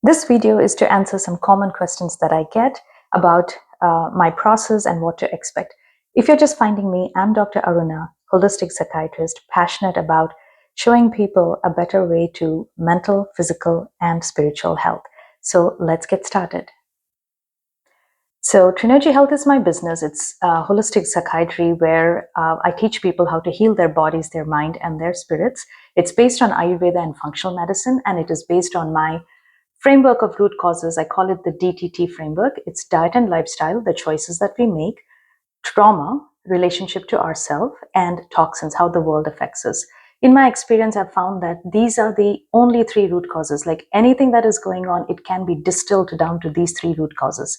This video is to answer some common questions that I get about my process and what to expect. If you're just finding me, I'm Dr. Aruna, holistic psychiatrist, passionate about showing people a better way to mental, physical, and spiritual health. So let's get started. So Trinergy Health is my business. It's holistic psychiatry where I teach people how to heal their bodies, their mind, and their spirits. It's based on Ayurveda and functional medicine, and it is based on my framework of root causes. I call it the DTT framework. It's diet and lifestyle, the choices that we make, trauma, relationship to ourselves, and toxins, how the world affects us. In my experience, I've found that these are the only three root causes. Like anything that is going on, it can be distilled down to these three root causes.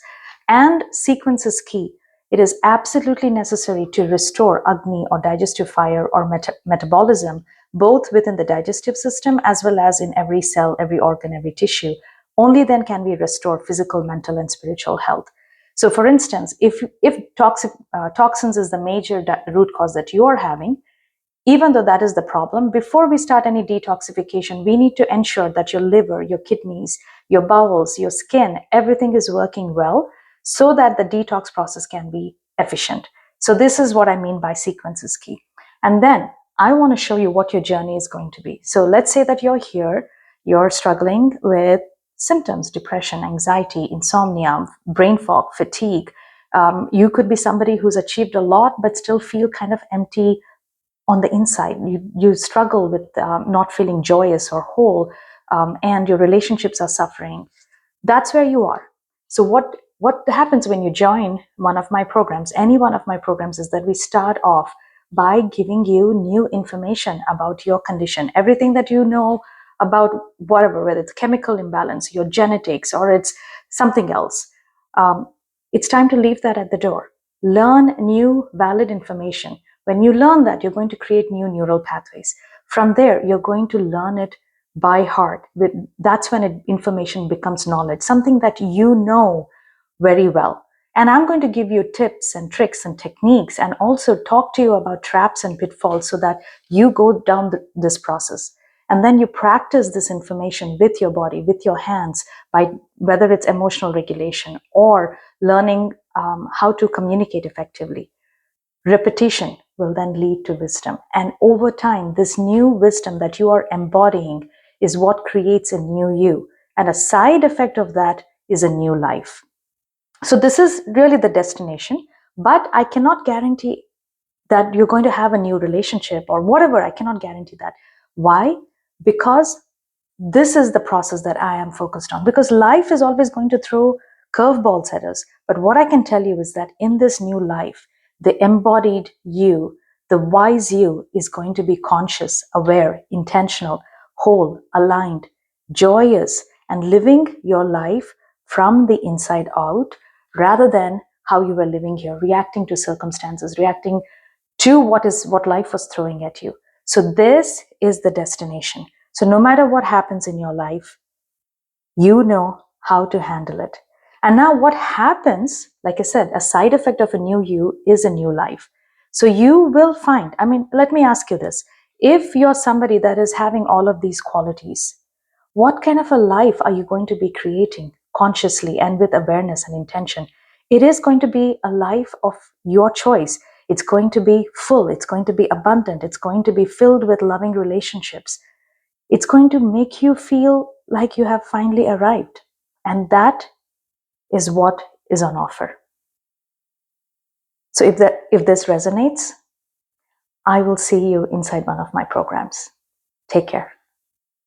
And sequence is key. It is absolutely necessary to restore Agni or digestive fire or metabolism, both within the digestive system as well as in every cell, every organ, every tissue. Only then can we restore physical, mental, and spiritual health. So for instance, if toxins is the major root cause that you are having, even though that is the problem, before we start any detoxification, we need to ensure that your liver, your kidneys, your bowels, your skin, everything is working well so that the detox process can be efficient. So this is what I mean by sequence is key. And then I want to show you what your journey is going to be. So let's say that you're here, you're struggling with symptoms, depression, anxiety, insomnia, brain fog, fatigue. You could be somebody who's achieved a lot but still feel kind of empty on the inside. You struggle with not feeling joyous or whole, and your relationships are suffering. That's where you are. So what happens when you join one of my programs, any one of my programs, is that we start off by giving you new information about your condition, everything that you know about whatever, whether it's chemical imbalance, your genetics, or it's something else. It's time to leave that at the door. Learn new valid information. When you learn that, you're going to create new neural pathways. From there, you're going to learn it by heart. That's when information becomes knowledge, something that you know very well. And I'm going to give you tips and tricks and techniques and also talk to you about traps and pitfalls so that you go down this process. And then you practice this information with your body, with your hands, by whether it's emotional regulation or learning how to communicate effectively. Repetition will then lead to wisdom. And over time, this new wisdom that you are embodying is what creates a new you. And a side effect of that is a new life. So this is really the destination, but I cannot guarantee that you're going to have a new relationship or whatever. I cannot guarantee that. Why? Because this is the process that I am focused on. Because life is always going to throw curveballs at us. But what I can tell you is that in this new life, the embodied you, the wise you, is going to be conscious, aware, intentional, whole, aligned, joyous, and living your life from the inside out rather than how you were living here, reacting to circumstances, reacting to what life was throwing at you. So this is the destination. So no matter what happens in your life, you know how to handle it. And now what happens, like I said, a side effect of a new you is a new life. So you will find, let me ask you this. If you're somebody that is having all of these qualities, what kind of a life are you going to be creating consciously and with awareness and intention? It is going to be a life of your choice. It's going to be full. It's going to be abundant. It's going to be filled with loving relationships. It's going to make you feel like you have finally arrived. And that is what is on offer. So if this resonates, I will see you inside one of my programs. Take care.